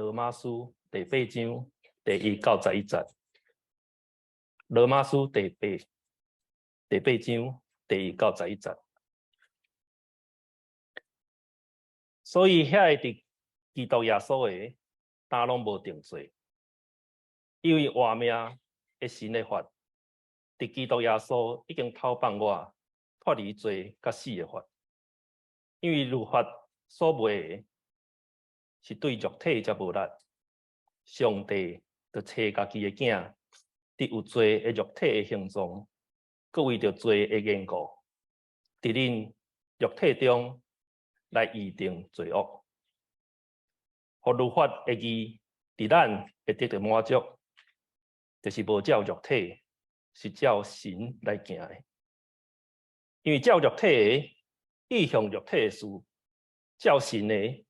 罗马书第8章第1到11节。罗马书第8章第1到11节。所以遐个伫基督耶稣的，单拢无定罪，因为活命的神的法，伫基督耶稣已经偷放我脱离罪甲死的法。因为律法所卖的是对肉体才无力，上帝就找家己的囝，伫有罪的肉体的形状，佮为着罪的缘故，伫恁肉体中来预定罪恶，互律法的义伫咱会得到满足，就是无照肉体，是照神来行的。因为照肉体的意向肉体的事，照神的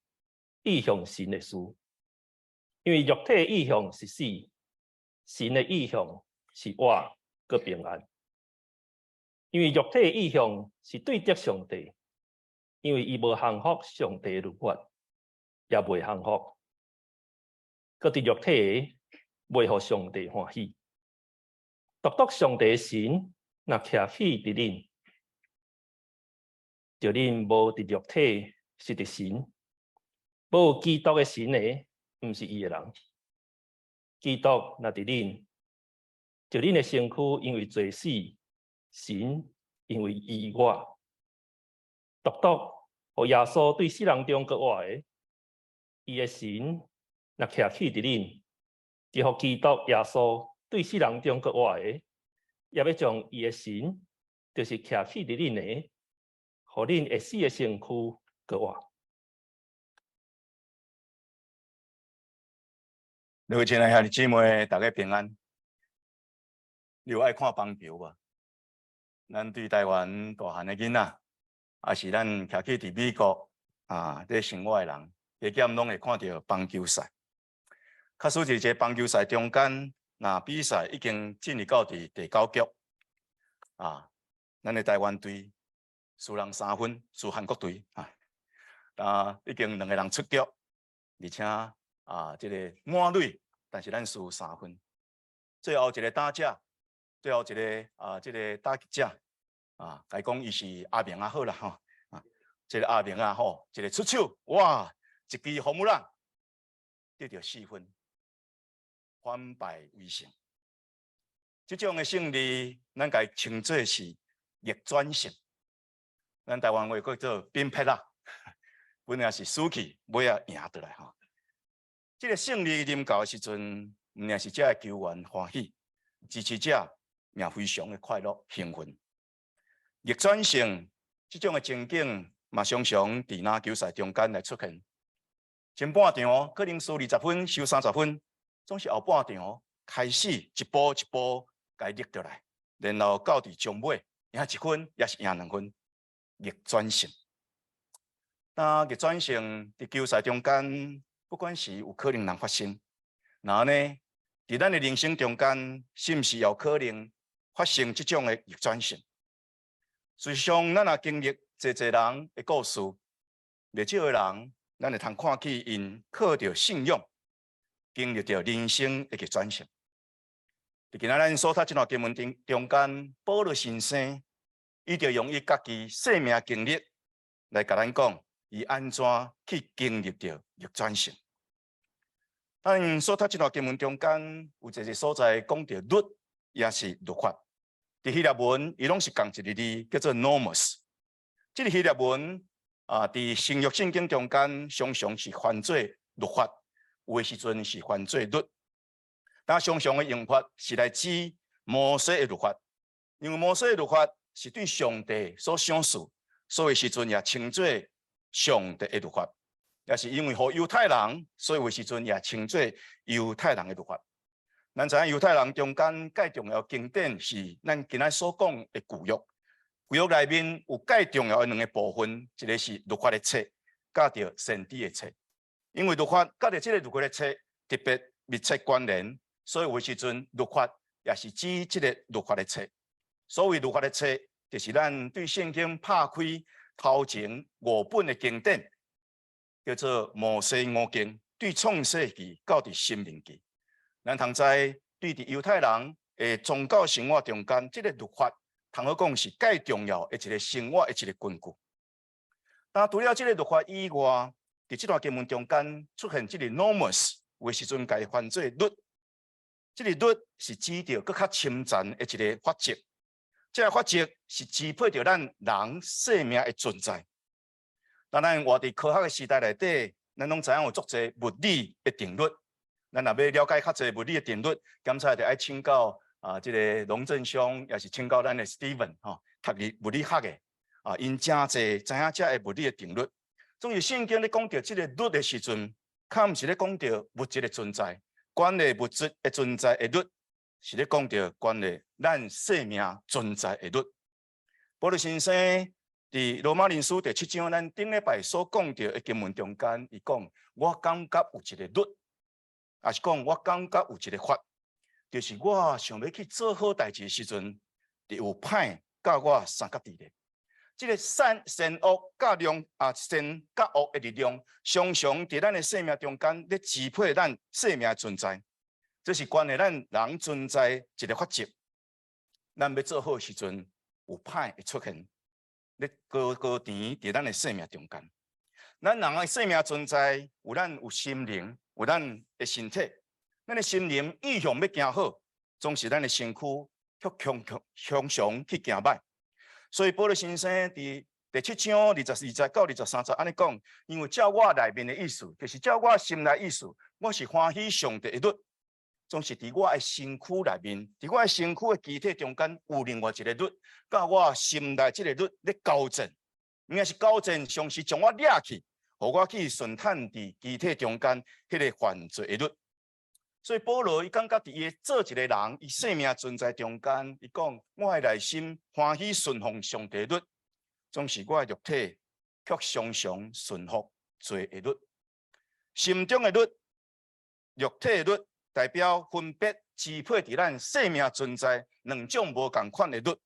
意向神的事。因为肉体的意向是死，神的意向是活佮平安。因为肉体的意向是对敌上帝，因为伊无降服上帝的律法，也未降服，佮伫肉体的未互上帝欢喜。独上帝的神若徛起伫恁，就恁无伫肉体，是伫神。无有基督的神的，毋是伊的人。基督若伫恁，就恁的身躯因为罪死，神因为伊活。独互耶稣对死人中搁活的，伊的神若徛起伫恁，就互基督耶稣对死人中搁活的，也要将伊的神，就是徛起伫恁的，互恁会死的身躯搁活。各位亲爱兄弟姊妹，大家平安。你有爱看棒球无？咱对台湾大汉的囡仔，也是咱徛起伫美国在生活的人，加减拢会看到棒球赛。假使是一个棒球赛中间，那比赛已经进入到第9局，咱的台湾队输人3分，输韩国队已经2个人出局，而且这个满垒，但是咱输3分。最后一个打者，最后一个这个打击者该讲伊是阿明好啦这个阿明一个出手，哇，一支轰木浪得到4分，反败为胜。这种的胜利，咱该称作是逆转胜。咱台湾话叫做变撇啦，本来是输去，尾啊赢倒来这个胜利临到的时阵，毋仅是这个球员欢喜，支持者也非常的快乐兴奋。逆转胜这种的情景，嘛常常伫篮球赛中间来出现。前半场可能输20分、输30分，总是后半场开始一步一步该逆倒来，然后到伫中尾赢1分，也是赢2分，逆转胜。那逆转胜伫球赛中间，不管是有可能发生，然后呢，伫咱的人生中间，是毋是有可能发生这种的逆转胜？事实上，咱也经历侪人的故事，袂少的人，咱会通看起因靠着信仰，经历着人生的逆转胜。伫今仔咱所读这段经文中间，保罗先生，伊就用伊家己生命经历来甲咱讲，伊安怎去经历着逆转胜。咱所读这段经文中间有一个所在讲到律，也是律法。伫希腊文，伊拢是共一个字，叫做 nomos。这个希腊文伫新约圣经中间，常常是翻做律法，有的时阵是翻做律。但常常的用法是来指摩西的律法，因为摩西的律法是对上帝所赏赐，所以时阵也称作上帝的律法。也是因为予犹太人，所以有时阵也称作犹太人的律法。咱知影犹太人中间介重要经典是咱今仔所讲的旧约。旧约内面有介重要的2个部分，一个是律法的册，甲着先知的册。因为律法甲着这个律法的册特别密切关联，所以有时阵律法也是指这个律法的册。所谓律法的册，就是咱对圣经拍开头前5本的经典。叫做摩西5经，对创世纪到伫申命记，咱通知对伫犹太人的宗教生活中间，这个律法，通好讲是介重要的一个生活的一个根据。但除了这个律法以外，伫这段经文中间出现这个 normus， 有时阵该犯罪律，这个律是指着更较侵占的一个法则。这个法则是支配着咱人生命的存在。当然，活伫科学的时代内底，咱拢知影有足侪物理的定律。咱若要了解较侪物理的定律，检查就爱请教这个龙正兄，也是请教咱的 Steven 读物理学的因真侪知影这个物理的定律。总是圣经咧讲到这个律的时阵，较毋是咧讲到物质的存在，关于物质的存在的律。是咧讲到关于咱生命存在的律。保罗先生伫罗马人书第7章，咱顶礼拜所讲到的经文中间，伊讲我感觉有一个律，也是讲我感觉有一个法，就是我想要去做好代志的时阵，就有歹甲我三角地咧。这个善恶甲善甲恶的力量，常常伫咱的生命中间咧支配咱生命的存在。这是关于咱人存在一个法则。咱要做好的时阵，有歹会出现，咧高甜伫咱的生命中间。咱人的生命存在，咱有心灵，有咱的身体。咱的心灵意向要行好，总是咱的身躯常常去行歹。所以保罗先生伫第7章22到23节安尼讲，因为照我内面的意思，就是照我心内意思，我是欢喜上帝的律。总是伫我的身躯内面，伫我的身躯的机体中间有另外一个律，甲我心内这个律咧交战，应该是交战，同时将我掠去，互我去顺探伫机体中间迄个犯罪的律。所以保罗伊感觉伫伊做一个人，伊生命存在中间，伊讲我的内心欢喜顺从上帝的律，总是我的肉体却常常顺服罪的律。心中的律，肉体的律。代表分别支配伫咱生命存在两种无共款的律，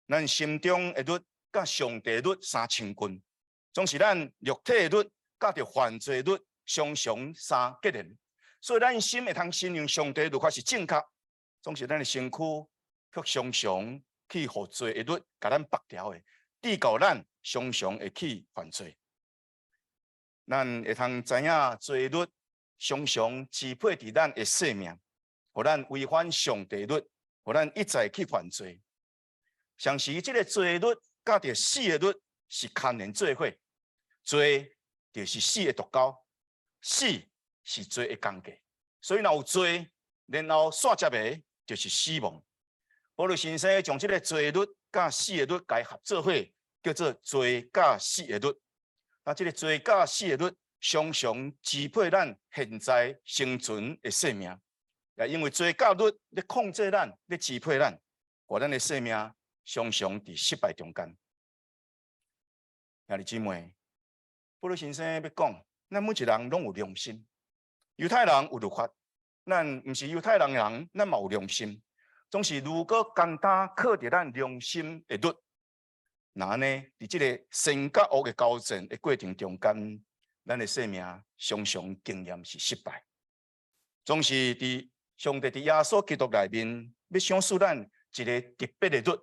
咱心中的律甲上帝律相亲近，总是咱肉体的律甲着犯罪律常常相结连。所以咱心会通信任上帝律法是正确，总是咱的身躯却常常去互罪的律甲咱绑条的，致到咱常常会去犯罪。咱会通知影罪律。常常支配伫咱的生命，互咱违反上帝律，互咱一再去犯罪。像是这个罪律甲着死的律是牵连做伙，罪就是死的毒钩，死是罪的工具。所以若有罪，然后煞接的就是死亡。保罗先生将这个罪律甲死的律改合做伙，叫做罪甲死的律。那这个罪甲死的律。常常支配咱现在生存的生命，也因为罪教律咧控制咱，咧支配咱，互咱的生命常常伫失败中间。兄弟姊妹，保罗先生要讲，咱每一人拢有良心。犹太人有律法，咱毋是犹太人，咱嘛有良心。总是如果简单靠着咱良心的律，那呢，伫这个善甲恶的交战的过程中间。咱的生命常常经验是失败，总是伫上帝伫耶稣基督内面要赏赐咱一个特别的律。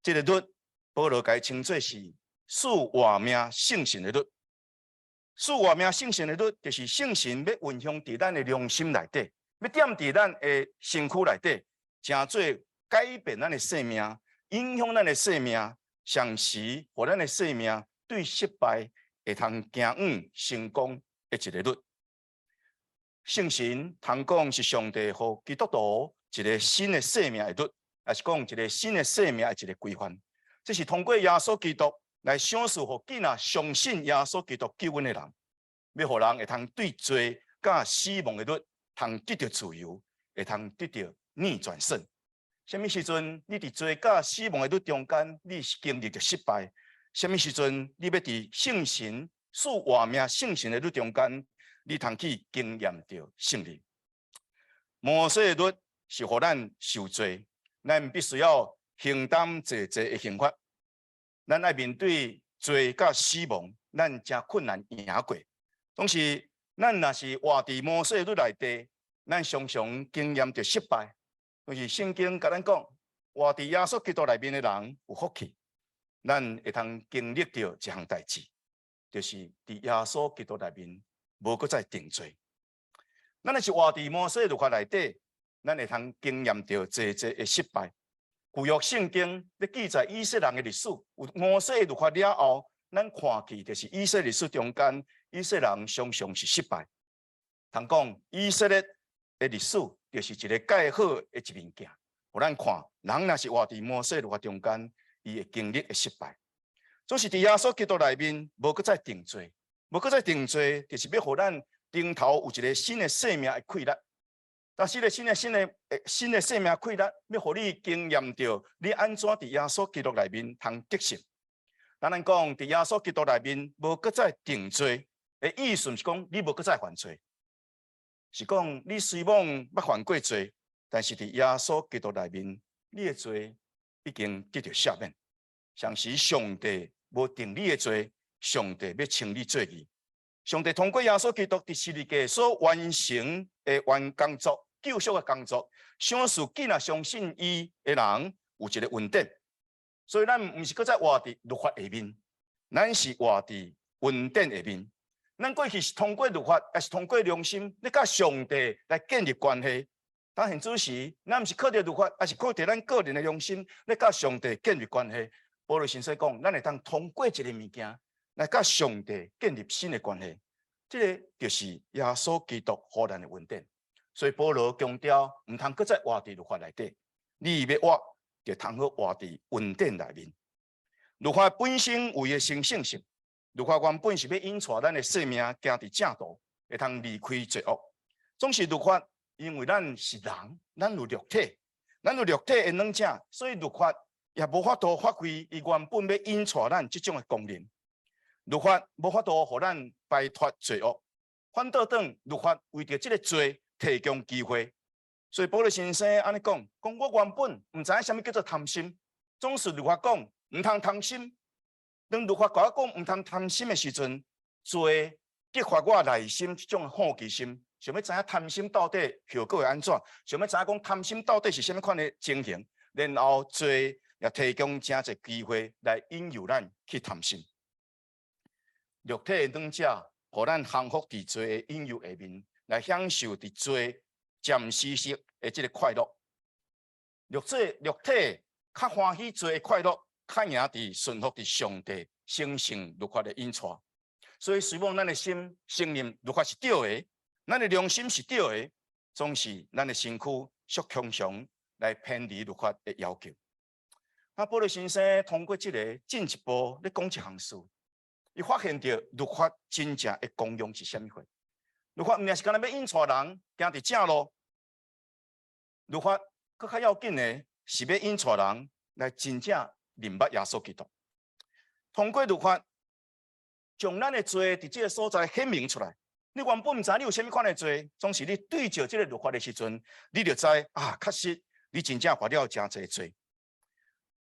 这个律，保罗该称作是赐活命圣神的律。赐活命圣神的律，就是圣神要运用伫咱的良心内底，要点伫咱的身躯内底，真做改变咱的生命，影响咱的生命，同时互咱的生命对失败。会通行远成功的一个律，圣神通讲是上帝互基督徒一个新的生命的律，也是讲一个新的生命的一个规范。这是通过耶稣基督来赏赐互囡仔相信耶稣基督救恩的人，要互人会通对罪甲死亡的律通得到自由，会通得到逆转胜。什么时阵你伫罪甲死亡的律中间，你是经历着失败？什么时阵，你要伫圣神赐活命圣神的律中间，你通去经验到胜利。摩西的律是互咱受罪，咱必须要承担济济的刑罚。咱爱面对罪甲死亡，咱真困难赢过。总是咱若是活伫摩西律内底，咱常常经验着失败。就是圣经甲咱讲，活伫耶稣基督内面的人有福气，咱会通经历着一项代志，就是伫耶稣基督内面无搁再定罪。咱若是活伫摩西律法内底，咱会通经验着侪的失败。旧约圣经咧记载以色列人的历史，有摩西律法了后，咱看去就是以色列历史中间，以色列人常常是失败。通讲以色列的历史就是一个介好的一面镜，互咱看人若是活伫摩西律法中间，伊会经历的失败。总是伫耶稣基督内面，无搁再定罪，无搁再定罪，就是要互咱顶头有一个新的生命的开力。但是咧，新的生命开力，要互你经验到你安怎伫耶稣基督内面通得胜。咱讲伫耶稣基督内面无搁再定罪的意思，是讲你无搁再犯罪，是讲你虽往捌犯过罪，但是伫耶稣基督内面，你的罪已经得到赦免。像是上帝无定你的罪，上帝要清你罪孽。上帝通过耶稣基督伫十字架所完成的完工作。救赎的工作，想使紧啊相信伊的人有一个稳定，所以咱毋是搁再活伫律法下面，咱是活伫稳定下面。咱过去是通过律法，还是通过良心，你甲上帝来建立关系。但现主时，咱毋是靠着律法，还是靠着咱个人的良心，你甲上帝建立关系。保罗先生讲，咱会通过一个物件来甲上帝建立新的关系，这个就是耶稣基督互咱的稳定。所以保罗强调，唔通搁再活伫律法内底，你要活，就通好活伫稳定内面。律法本身有伊的神圣性，律法原本是要引带咱的生命行伫正道，会通离开罪恶。总是律法，因为咱是人，咱有肉体，咱有肉体的软者，所以律法也无法度发挥伊原本要引带咱这种的功能。律法无法度互咱摆脱罪恶，反倒等律法为着这个罪。提供机会，所以保罗先生安尼讲，我原本唔知影什么叫做贪心，总是律法讲唔通贪心。当律法甲我讲唔通贪心的时阵，罪激发我内心这种好奇心，想要知影贪心到底效果会安怎？想要知影讲贪心到底是什么款的情形？然后罪也提供真侪机会来引诱咱去贪心。肉体的软者，互咱降服伫罪的引诱下面。来享受伫罪暂时性的这个快乐，肉体较欢喜罪的快乐，较赢伫顺服伫上帝生性律法的引带。所以，希望咱的心承认律法是对的，咱的良心是对的，总是咱的身躯属常常来偏离律法的要求。那保罗先生通过这个进一步咧讲一项事，伊发现到律法真正的功用是虾米货？律法毋是干那要引带人行伫正路，律法更较要紧的是要引带人来真正明白耶稣基督。通过律法，将咱的罪伫这个所在显明出来。你原本毋知你有啥物款的罪，总是你对照这个律法的时阵，你就知啊，确实你真正犯了真侪罪。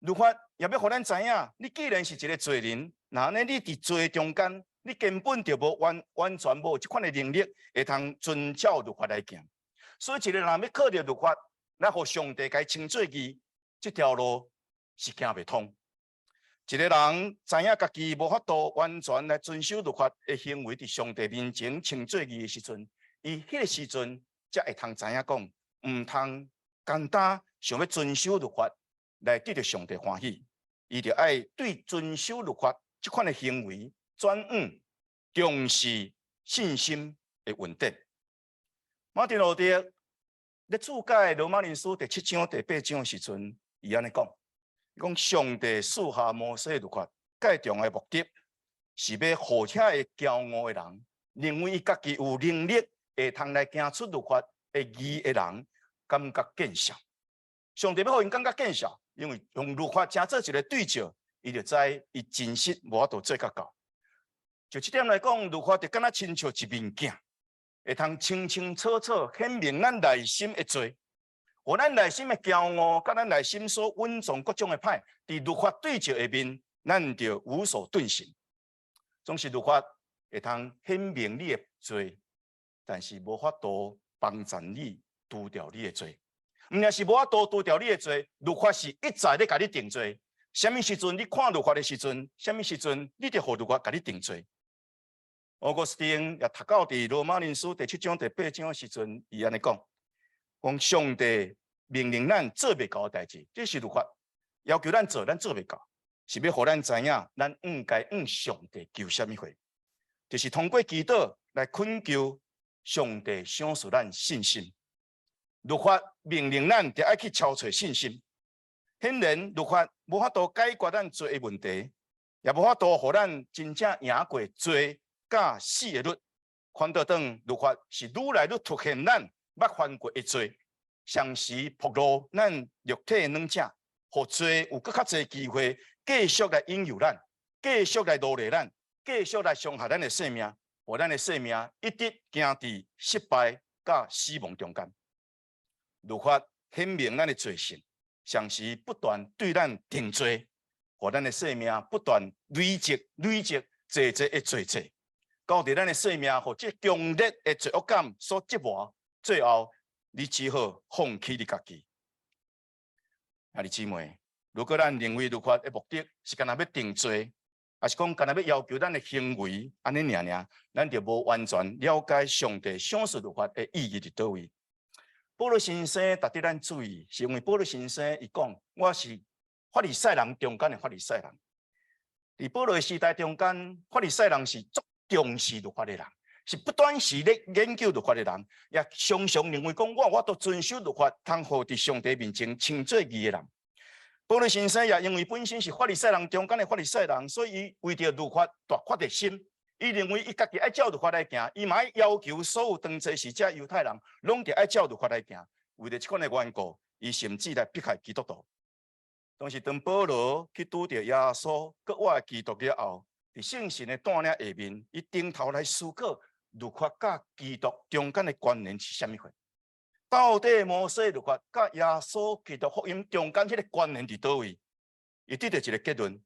律法也要互咱知影，你既然是一个罪人，那呢你伫罪中间。你根本就无完全无这款的能力，会通遵照律法来行。所以一个人要靠着律法来互上帝该清罪义，这条路是行袂通。一个人知影家己无法度完全来遵守律法的行为，伫上帝面前清罪义的时阵，伊迄个时阵才会通知影讲，唔通简单想要遵守律法来得到上帝欢喜，伊就爱对遵守律法这款的行为。专重视信心的稳定。马丁路德咧注解罗马人书第7章、第8章的时阵，伊安尼讲：，讲上帝赐下摩西律法，介重的目的，是要互遐个骄傲的人，认为伊家己有能力会通来行出律法的义的人，感觉见笑。上帝要互因感觉见笑，因为用律法正做一个对照，伊就知伊真实无法度做较到。就这点来讲，律法就敢若亲像一面镜，会通清清楚楚显明咱内心的罪，和咱内心的骄傲，甲咱内心所稳重各种的歹，伫律法对照下面，咱就无所遁形。总是律法会通显明你的罪，但是无法度帮助你除掉你的罪。毋但是无法度除掉你的罪，律法是一再咧甲你定罪。什么时阵你看律法的时阵，什么时阵你就互律法甲你定罪。俄国斯丁也读到伫罗马人书第7章第8章的时阵，伊安尼讲：上帝命令咱做袂到的代志，这是律法要求咱做，咱做袂到，是要互咱知影，咱应该向上帝求什么货，就是通过祈祷来恳求上帝赏赐咱信心。律法命令咱就爱去超找信心。显然，律法无法度解决咱罪的问题，也无法度互咱真正赢过罪甲死的律。反倒当律法是愈来愈凸显咱捌犯过的罪，常时暴露咱肉体的软弱，互罪有更较侪机会继续来引诱咱，继续来奴役咱，继续来伤害咱的生命，互咱的生命一直行伫失败甲死亡中间。律法显明咱的罪性，常时不断对咱定罪，互咱的生命不断累积侪的罪债，到伫咱的生命互这强烈的罪恶感所折磨，最后你只好放弃你家己。兄弟姊妹，如果咱认为律法的目的是干那要定罪，还是讲干那要要求咱的行为安尼尔，咱就无完全了解上帝赏赐律法的意义伫倒位。保罗先生值得咱注意，是因为保罗先生伊讲，我是法利赛人中间的法利赛人。伫保罗的时代中间，法利赛人是足重视律法的人，是不断是咧研究律法的人，也常常认为讲我都遵守律法，通好伫上帝面前称做义的人。保罗先生也因为本身是法利赛人中间的法利赛人，所以伊为着律法大发热心。伊认为伊家己爱照律法来行，伊嘛要求所有当初是遮犹太人，拢得爱照律法来行。为了这款的缘故，伊甚至来迫害基督徒。但是当保罗去拄着耶稣搁活的基督了后，伫圣神的带领下面，伊顶头来思考律法甲基督中间的关联是啥物货？到底摩西律法甲耶稣基督福音中间迄个关联伫倒位？伊得到一个结论。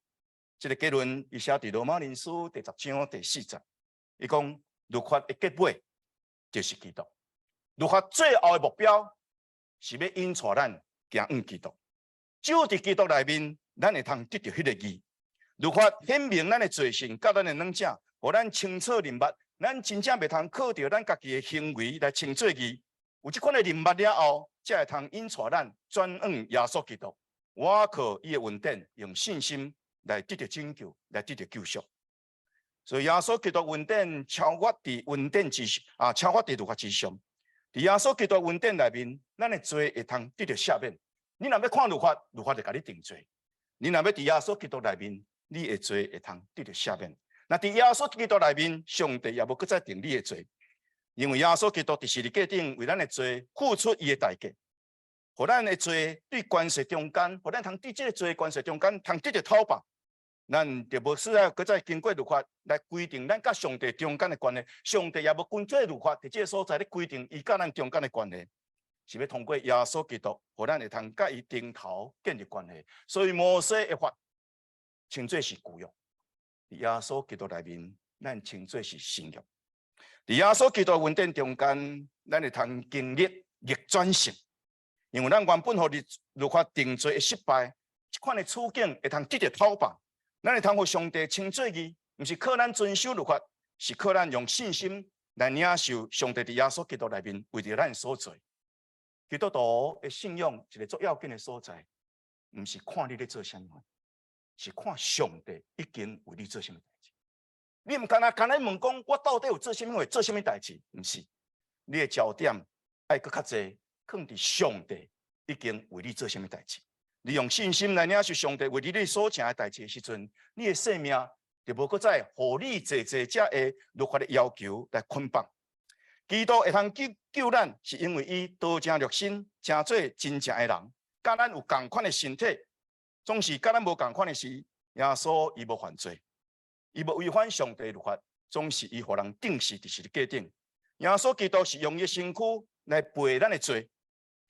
这个结论，伊写伫罗马人书第10章第4节，伊讲律法的结尾就是基督。律法最后的目标是要引带咱行向基督。只有伫基督内面，咱会通得到迄个义。律法显明咱的罪性，甲咱的软弱，互咱清楚明白，咱真正袂通靠着咱家己的行为来称做义。有这款的明白了后，才会通引带咱转向耶稣基督。我靠伊的恩典，用信心来得到拯救，来得到救赎。所以耶稣基督恩典超越伫恩典之超越伫律法之上。伫耶稣基督恩典内面，咱的罪会通得到赦免。你若要看律法，律法就甲你定罪；你若要伫耶稣基督内面，你的罪会通得到赦免。那伫耶稣基督内面，上帝也无搁再定你的罪，因为耶稣基督伫十字架顶为咱的罪付出伊的代价，互咱的罪对关系中间，互咱通伫这个罪关系中间通得到讨伐。咱就无需要搁再经过律法来规定咱甲上帝中间的关系，上帝也无根据律法伫这个所在咧规定伊甲咱中间的关系，是要通过耶稣基督，互咱会通甲伊顶头建立关系。所以摩西的法称作是旧约，伫耶稣基督内面，咱称作是新约。伫耶稣基督恩典中间，咱会通经历逆转性，因为咱原本互律法定罪的失败，这款的处境会通得到讨伐。咱会通互上帝称作义，毋是靠咱遵守律法，是靠咱用信心来领受上帝伫耶稣基督内面为着咱所做。基督徒的信仰一个最要紧的所在，毋是看你咧做啥物，是看上帝已经为你做啥物代志。你毋干那问讲，我到底有做啥物做啥物代志？毋是，你的焦点爱搁较济放伫上帝已经为你做啥物代志。你用信心来领受上帝为你所成的代志的时阵，你的生命就无搁再互你这遮的律法的要求来捆绑。基督会通救咱，是因为伊道成肉身，成做真正的人，甲咱有同款的身体，总是甲咱无同款的是，耶稣伊无犯罪，伊无违反上帝律法，总是伊互人定死伫十字架顶。耶稣基督是用伊身躯来背咱的罪。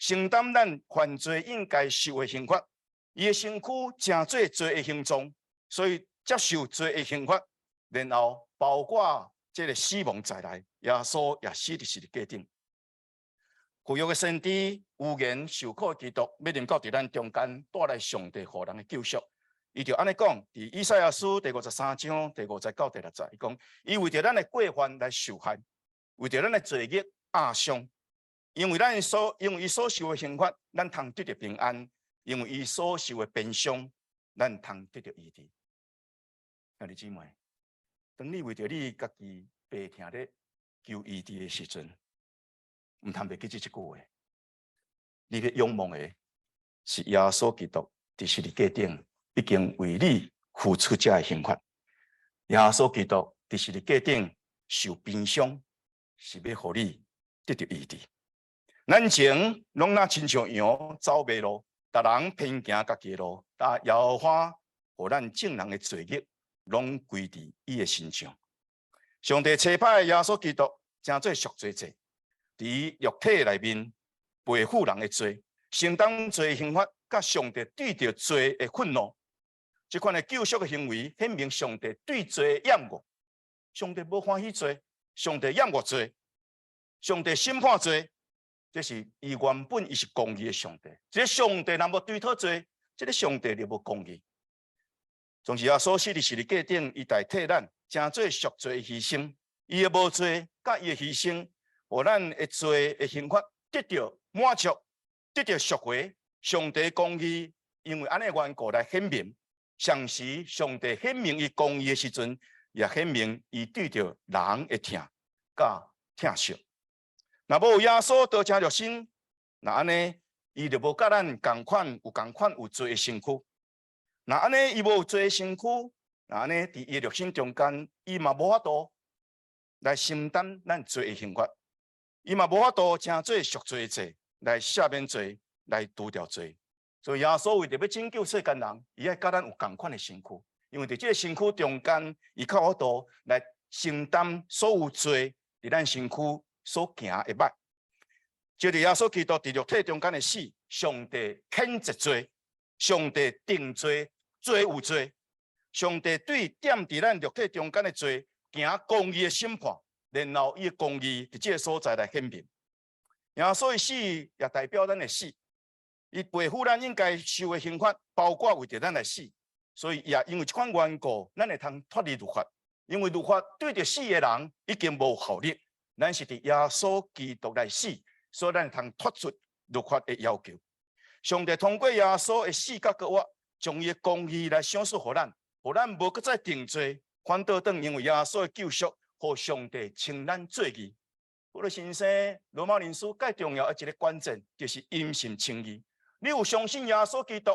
承担咱犯罪应该受的刑罚，伊的身躯正做罪的形状，所以接受罪的刑罚，然后包括这个死亡再来，耶稣也死伫十字架顶。旧约的先知有言受苦基督要临到伫咱中间，带来上帝互人的救赎。伊就安尼讲，伫以赛亚书第53章第59、第60，伊讲：伊为着咱的过犯来受害，为着咱的罪孽压伤。因为伊所受的刑罚，咱通得到平安；因为伊所受的鞭伤，咱通得到医治。兄弟姊妹，当你为着你家己病痛咧求医治的时阵，唔通袂记这一句话。你要仰望的是耶稣基督伫十字架顶已经为你付出这的刑罚。耶稣基督伫十字架顶受鞭伤，是要互你得到医治。咱前拢那亲像羊走迷路，逐人偏行家己的路，但耶和华互咱众人的罪孽，拢归伫伊的身上。上帝差派耶稣基督，正做赎罪祭，伫肉体内面背负人的罪，承担罪刑罚，甲上帝对着罪的愤怒。这款的救赎的行为，显明上帝对罪的厌恶。上帝无欢喜罪，上帝厌恶罪，上帝审判罪。这是伊原本伊是公义的上帝，这上帝若无对讨罪，这个上帝就无公义。总是耶稣死伫十字架顶，伊代替咱，正做赎罪牺牲。伊的无罪，甲伊的牺牲，互咱的罪的刑罚得到满足，得到赎回。上帝公义，因为安尼缘故来显明。上时上帝显明伊公义的时阵，也显明伊对着人的疼甲疼惜。若无有耶稣道成肉身，那安尼伊就无甲咱共款有罪的身躯。那安尼伊无有罪的身躯，那安尼伫伊肉身中间，伊嘛无法度来承担咱罪的刑罚，伊嘛无法度正做赎罪祭来赦免罪，来除掉罪。所以耶稣为着要拯救世间人，伊爱甲咱有共款的身躯，因为伫这个身躯中间，伊靠法度来承担所有罪伫咱身躯所行的歹。就伫耶稣基督伫肉体中间的死，上帝谴责罪，上帝定罪，罪有罪，上帝对点伫咱肉体中间的罪行公义的审判，然后伊的公义伫这个所在来显明。耶稣的死也代表咱的死。伊背负咱应该受的刑罚，包括为着咱来死，所以也因为这款缘故，咱会通脱离律法。因为律法对着死的人已经无效力，咱是伫耶稣基督来死，所以咱会通脱出律法的要求。上帝通过耶稣的死甲活，将伊的公义来赏赐予咱，互咱无搁再定罪，反倒等因为耶稣的救赎，互上帝称咱做义。我的先生，罗马人书介重要的一个关键，就是因信称义。你有相信耶稣基督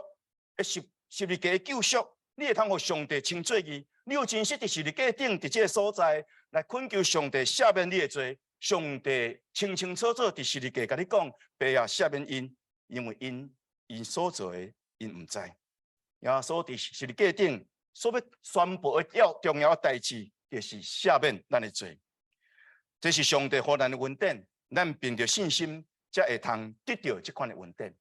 的十字架救赎，你会通互上帝称做义。你有真实伫十字架顶，伫这个所在来恳求上帝赦免你的罪。上帝清清楚楚伫十字架甲你讲，爸啊，赦免因，因为因所做的，因唔知。耶稣伫十字架顶所要宣布的重要的代志，就是赦免咱的罪。这是上帝予咱的恩典，咱凭着信心，才会通得到这款的恩典。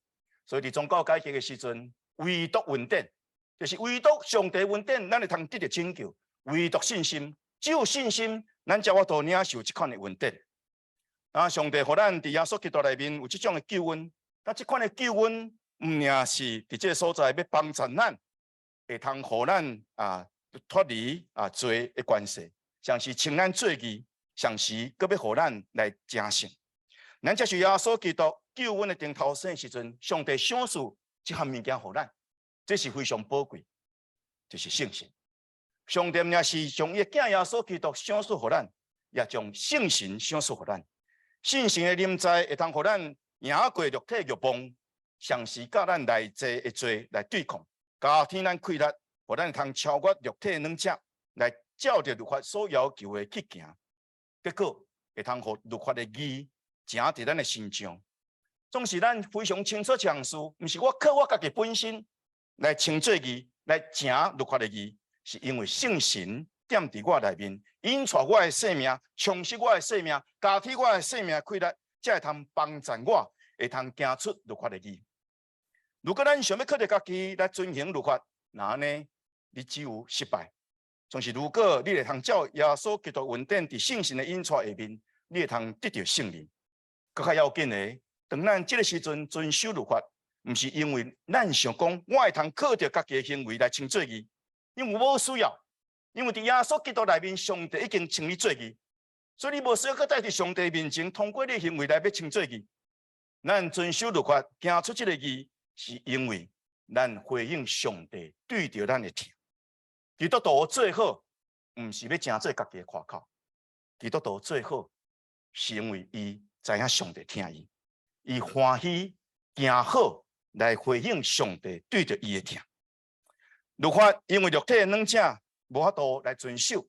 所以伫宗教改革的时阵，唯独恩典，就是唯独上帝恩典，咱会通得到拯救。唯独信心，只有信心，咱才有法度领受这款的恩典。啊，上帝予咱伫耶稣基督内面有这种的救恩，但这款的救恩，唔仅是伫这个所在要帮助咱，会通予咱脱离罪的关系，像是称咱做义，像是搁要予咱来成圣。咱这是耶稣基督救恩的顶头生的时阵，上帝赏赐这项物件予咱，这是非常宝贵，就是圣神。上帝也是将伊的囝耶稣基督赏赐予咱，也将圣神赏赐予咱。圣神的临在会通予咱赢过肉体欲望，像是甲咱内在的罪来对抗，加添咱气力，予咱通超越肉体的软弱，来照着律法所要求的去行。结果会通予律法的义成伫咱的身上。总是咱非常清楚这事，毋是我靠我家己本身来称做义，来成律法的义，是因为圣神点伫我内面，引带我的生命，充实我的生命，加添我的生命气力，才会通帮助我，会通行出律法的义。如果咱想要靠着家己来遵行律法，那呢，你只有失败。总是如果你会通照耶稣基督稳定伫圣神的引带下面，你会通得到胜利。更较要紧的，当咱这个时阵遵守律法，毋是因为咱想讲我会通靠着家己的行为来称罪义，因为无需要，因为伫耶稣基督内面，上帝已经称你罪义，所以你无需要搁再伫上帝面前通过你的行为来要称罪义。咱遵守律法，行出这个义，是因为咱回应上帝对着咱的听。基督徒最好，毋是要成做家己的夸口。基督徒最好，是因为伊知影上帝听伊，伊欢喜行好来回应上帝对着伊的听。律法因为肉体的软者无法度来遵守，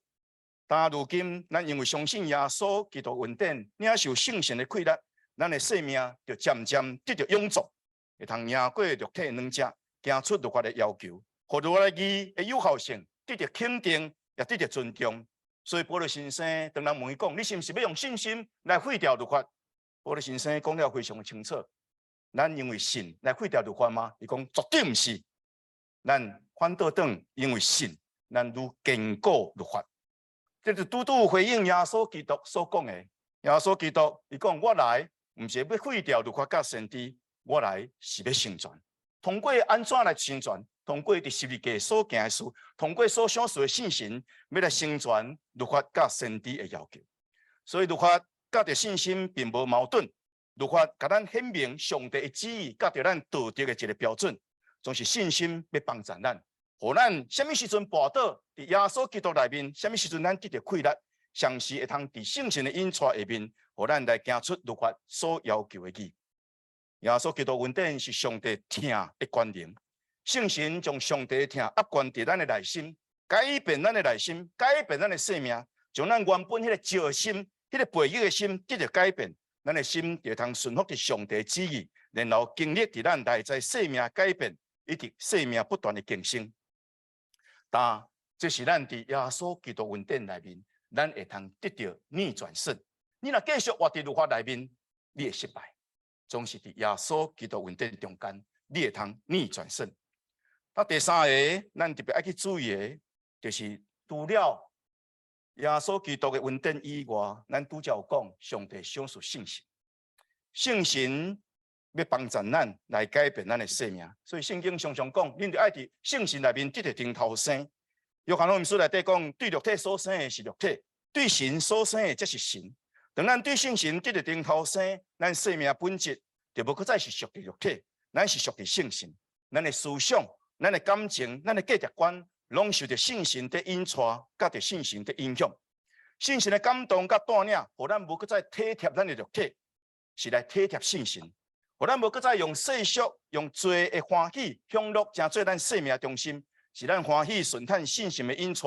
但如今咱因为相信耶稣基督恩典，领受圣神的馈赠，咱的生命就渐渐得到永驻，会通赢过肉体的软者，行出律法的要求，互律法的义的有效性得到肯定，也得到尊重。所以保罗先生当人问伊讲：“你是毋是要用信心来废掉律法？”保罗先生讲了非常的清楚。咱因为信来废掉律法吗？伊讲绝对毋是。咱反倒等因为信，咱愈坚固律法。这是拄拄回应耶稣基督所讲的。耶稣基督伊讲：“我来毋是要废掉律法甲先知，我来是要成全。通过安怎来成全？通过伫十字架所行的事，通过所享受的信心，要来成全律法甲先知的要求。所以律法甲着信心并无矛盾。律法甲咱显明上帝的旨意，甲着咱道德的一个标准，总是信心要帮助咱，互咱什么时阵跋倒伫耶稣基督内面，什么时阵咱得到快乐，常时会通伫圣神的引带下面，互咱来行出律法所要求的义。耶稣基督恩典是上帝听的权能。圣神将上帝的听压关伫咱的内心，改变咱的内心，改变咱的生命，将咱原本迄个焦心、迄个背逆的心得到改变，咱的心就通顺服伫上帝的旨意，然后经历伫咱内在生命改变，以及生命不断的更新。但这是咱伫耶稣基督恩典内面，咱会通得到逆转胜。你若继续活伫律法内面，你会失败；总是伫耶稣基督恩典中间，你会通逆转胜。第三个，咱特别爱去注意的，就是除了耶稣基督的恩典以外，咱拄则有讲上帝赏赐圣神，圣神要帮助咱来改变咱的生命。所以圣经常常讲，恁着爱伫圣神内面得到顶头生。约翰福音书内底讲，对肉体所生的是肉体，对神所生的则是神。当咱对圣神得到顶头生，咱生命本质就无搁再是属于肉体，咱是属于圣神，咱的思想。咱的感情、咱的价值观，拢受着圣神的引带，甲着圣神的影响。圣神的感动甲带领，互咱无搁再体贴咱的肉体，是来体贴圣神。互咱无搁再用世俗、用罪的欢喜、享乐，成做咱生命中心，是咱欢喜顺探圣神的引带，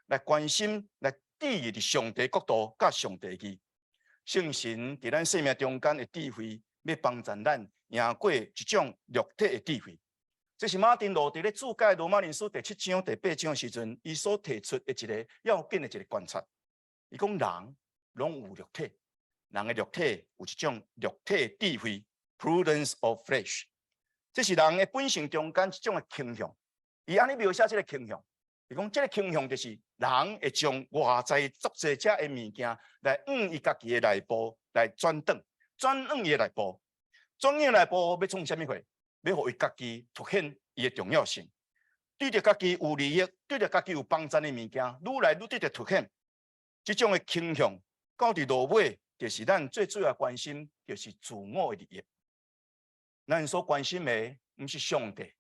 来关心、来注意伫上帝国度甲上帝义。圣神伫咱生命中间的智慧，要帮助咱赢过一种肉体的智慧。这是马丁路德咧注解罗马人书第7章、第8章时阵，伊所提出的一个要紧的一个观察。伊讲人拢有肉体，人的肉体有一种肉体智慧 （prudence of flesh）， 这是人的本性中间一种的倾向。伊安尼描写这个倾向，伊讲这个倾向就是人会将外在作者者的物件来伊家己的内部来转伊的内部，转伊的内部要创啥物货？要互伊家己凸显伊的重要性，对着家己有利益、对着家己有帮助的物件，愈来愈得着凸显。这种的倾向，到伫落尾，就是咱最主要关心，就是自我的利益。咱所关心的，毋是上帝，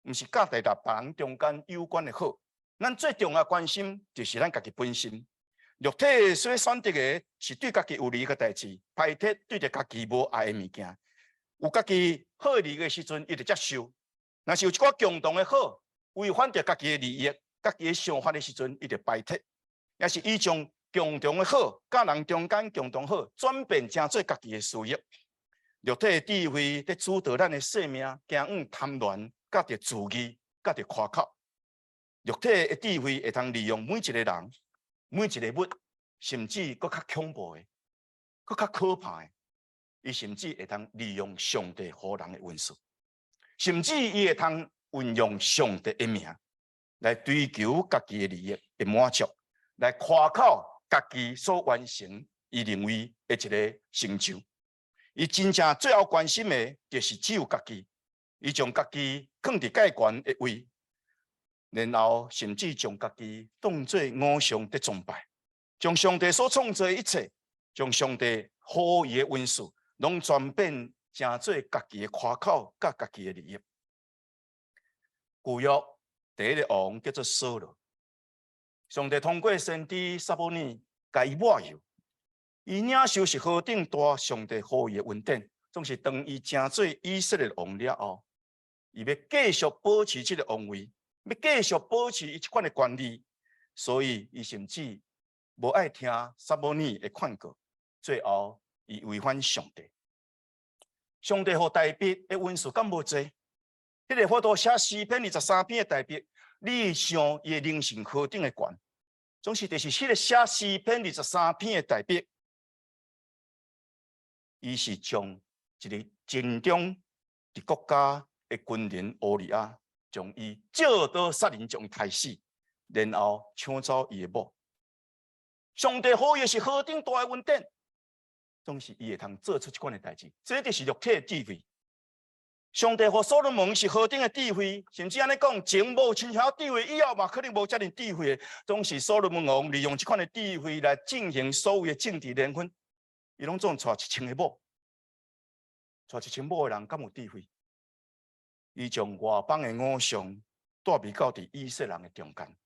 毋是甲第别人中间有关的好。咱最重要关心，就是咱家己本身。肉体所选择的，是对家己有利益的代志，排斥对着家己无爱的物件。有家己好利益的时阵，伊就接受；若是有一寡共同的好，违反着家己的利益、家己的想法的时阵，伊就排斥。也是伊将共同的好、甲人中间共同好，转变成做家己的私欲。肉体的智慧在主导咱的生命，行往贪恋、甲着自义、甲着夸口。肉体的智慧会通利用每一个人、每一个物，甚至搁较恐怖的、搁较可怕的。伊甚至会通利用上帝予人的恩赐，甚至伊会通运用上帝的名，来追求家己的利益的满足，来夸口家己所完成伊认为的一个成就。伊真正最后关心的，就是只有家己。伊将家己放伫介悬的位，然后甚至将家己当作偶像的崇拜，将上帝所创造的一切，将上帝好意的恩赐，拢转变成做家己的夸口，甲家己的利益。旧约第一个王叫做扫罗，上帝通过先知撒母耳，甲伊抹油，伊领受是何等大上帝好意的恩典，总是当伊成做以色列王了后，伊要继续保持这个王位，要继续保持伊这款的权利，所以伊甚至无爱听撒母耳的劝告，最后伊违反上帝。上帝和大笔的恩赐敢无济？迄个法度写诗篇23篇的大笔，你想伊的灵性何等的悬？总是就是迄个写诗篇23篇的大笔，伊是将一个真中伫国家的军人乌利亚，将伊借刀杀人，将伊杀死，然后抢走伊的某。上帝好意是何等大的恩典，总是伊会通做出这款的代志，这就是肉体的智慧。上帝和所罗门是何等的智慧，甚至安尼讲，前无亲像智慧，以后嘛可能无遮尔智慧的，总是所罗门王利用这款的智慧来进行所有的政治联婚，伊拢总带1000个某，带1000某的人敢有智慧？伊将外邦的偶像带比到伫以色列人的中间，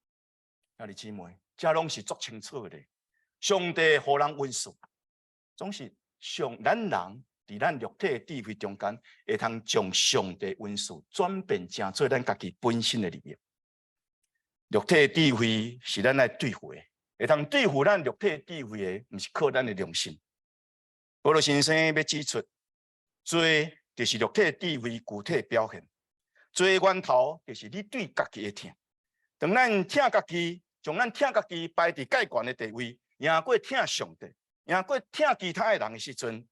兄弟姊妹，这拢是足清楚的。上帝互人恩赐，总是咱人。伫咱肉体的智慧中间，会通将上帝恩赐转变成做咱家己本身的利益。肉体的智慧是咱来对付的，会通对付咱肉体的智慧的，毋是靠咱的良心。保罗先生要指出，罪就是肉体的智慧具体表现。罪源头就是你对家己的疼。当咱疼家己，将咱疼家己摆伫介悬的地位，赢过疼上帝，赢过疼其他的人的时阵。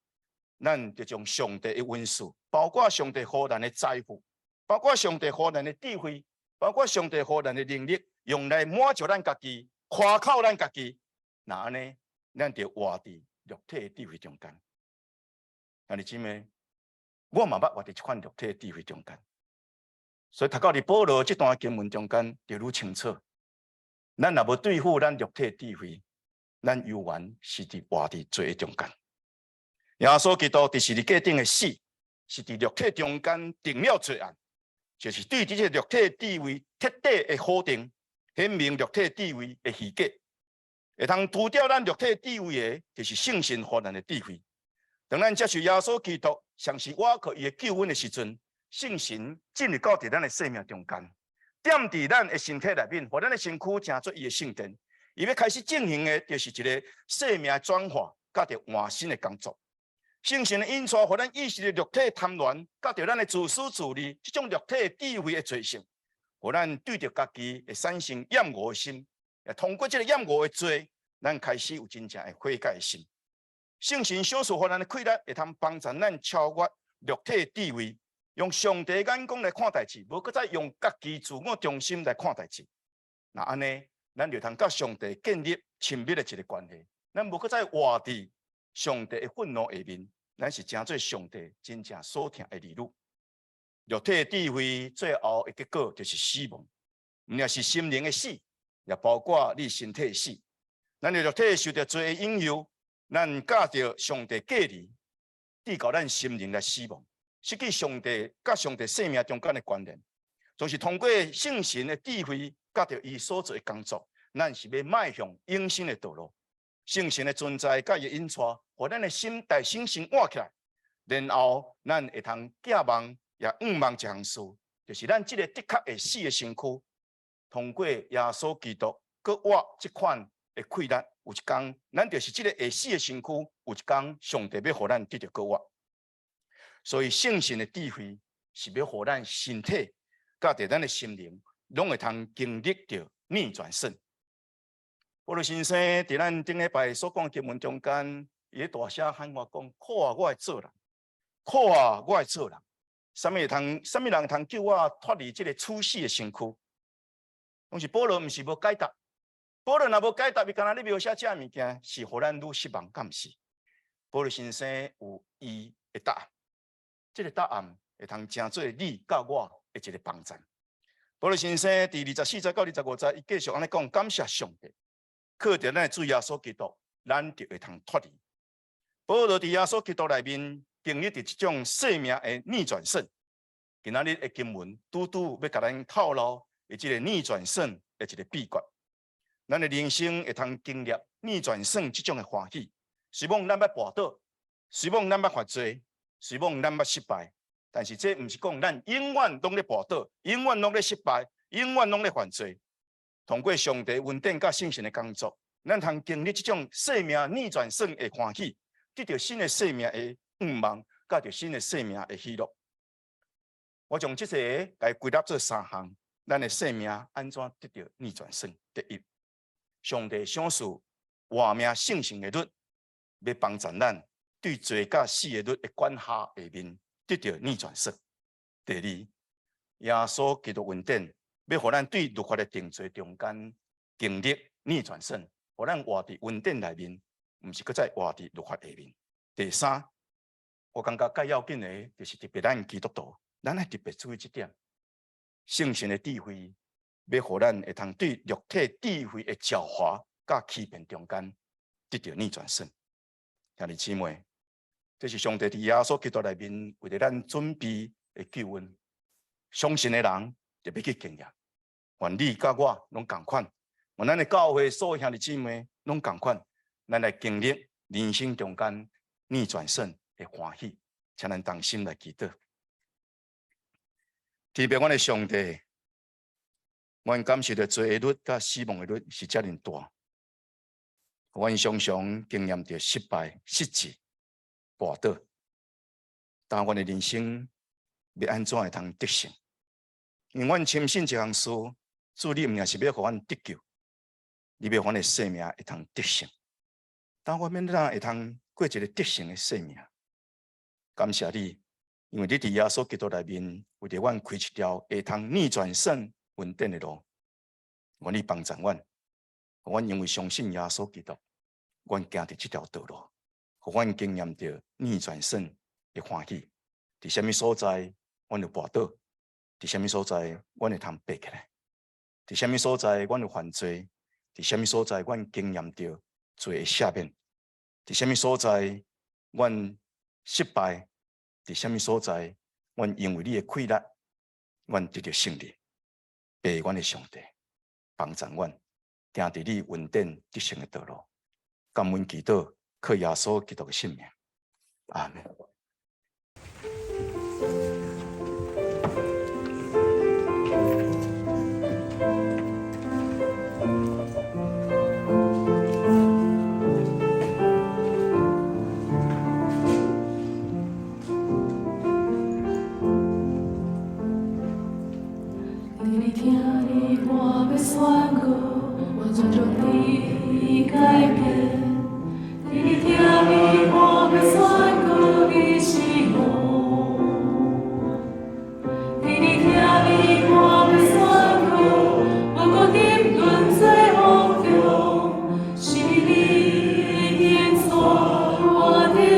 咱就将上帝的恩赐，包括上帝予咱的财富，包括上帝予咱的智慧，包括上帝予咱的能力，用来满足咱家己，夸口咱家己。那安尼，咱就活伫肉体的智慧中间。兄弟姊妹，我嘛捌活伫这款肉体的智慧中间，所以读到伫保罗这段经文中间，就愈清楚。咱若无对付咱肉体的智慧，咱永远是伫活伫罪中间。耶稣基督伫十字架顶的死，是伫肉体中间定了罪案，就是对这个肉体的地位彻底的否定，显明肉体的地位的虚假。会通除掉咱肉体的地位的，就是圣神予咱的智慧。当咱接受耶稣基督，相信我靠伊的救恩的时阵，圣神进入到伫咱的生命中间，踮伫咱的身体内面，互咱的身躯成做伊的圣殿。伊要开始进行的，就是一个生命的转化，甲着换新的工作。圣神的引带，互咱意识的肉体贪恋，甲着咱的自私自利，这种肉体的智慧的罪性，互咱对着家己会产生厌恶的心，也通过这个厌恶的罪，咱开始有真正的悔改的心。圣神享受互咱的快乐，会通帮助咱超越肉体的智慧，用上帝眼光来看代志，无搁再用家己自我中心来看代志。那安尼，咱就通甲上帝建立亲密的一个关系，咱无搁再活伫上帝的愤怒下面，咱是真做上帝真正所疼的儿女。肉体的智慧最后的结果就是死亡，毋仅是心灵的死，也包括你身体的死。咱的肉体受到罪的引诱，咱甲着上帝隔离，递到咱心灵来死亡，失去上帝甲上帝生命中间的关联。总是通过圣神的智慧，甲着伊所做的工作，咱是要迈向永生的道路。圣神的存在，甲伊引带，互咱的心大心神活起来，然后咱会通寄望也仰望一项事，就是咱这个的确会死的身躯，通过耶稣基督，搁活这款的快乐，有一天，咱就是这个会死的身躯，有一天上帝要互咱得到搁活。所以圣神的智慧是要互咱身体，甲着咱的心灵，拢会通经历着逆转胜。保罗先生伫咱顶礼拜所讲经文中间，伊大声喊我讲：看啊，我会做人；看啊，我会做人。什么人通救我脱离这个处死的身躯？拢是保罗，毋是无解答。保罗若无解答，伊干那咧描写这物件，是互咱愈失望，敢毋是？保罗先生有伊的答案，这个答案会通成做你甲我的一个帮助。保罗先生伫24节到25节，伊继续安尼讲，感谢上帝，靠着咱的主耶稣基督，咱就会通脱离。保罗伫耶稣基督内面经历着一种生命的逆转胜。今仔日的经文拄要甲咱透露的即个逆转胜的一个秘诀。咱的人生会通经历逆转胜即种的欢喜。虽望咱要跋倒，虽望咱要犯罪，虽望咱要失败，但是这毋是讲咱永远拢咧跋倒，永远拢咧失败，永远拢咧犯罪。通过上帝恩典甲圣神的工作，咱通经历即种生命逆转胜的欢喜，得到新的生命的愿望，甲着新的生命的喜乐。我将这些来归纳做3项，咱的生命安怎得到逆转胜？第一，上帝赏赐活命圣性的律，要帮助咱对罪甲死的律的管辖下面得到逆转胜。第二，耶稣基督恩典要互咱对律法的定罪中间经历逆转胜，互咱活伫恩典内面，毋是搁再活伫律法下面。第三，我感觉较要紧的，就是特别咱基督徒。咱要特别注意这点，圣神的智慧要互咱会通对肉体智慧的狡猾甲欺骗中间得到逆转胜。兄弟姊妹，这是上帝伫耶稣基督内面为着咱准备的救恩。相信的人就要去经验，愿你甲我拢同款，愿咱的教会所有兄弟姊妹拢同款，咱来经历人生中间逆转胜的欢喜，请咱同心来祈祷。特别阮的上帝，阮感受到罪的律甲死亡的律是遮尔大，阮常常经验着失败、失志、跋倒，但阮的人生要安怎会通得胜？因为阮深信一项事，主你毋也是要互阮得救，你要阮的生命会通得胜。但我免咱会通过一个得胜的生命，感谢你。因为你伫耶稣基督内面，为着阮开一条会通逆转胜恩典的路，愿你帮助阮，阮因为相信耶稣基督，阮行伫这条道路，互阮经验着逆转胜的欢喜。伫什么所在，阮就跋倒；伫什么所在，阮会通爬起来；伫什么所在，阮有犯罪；伫什么所在，阮经验着罪的赦免；伫什么所在，阮失败。伫什么所在，阮因为你的快乐，阮得到胜利。拜阮的上帝帮助阮，行伫你恩典得胜的道路。感恩祈祷，靠耶稣基督的性命。阿门。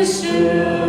是。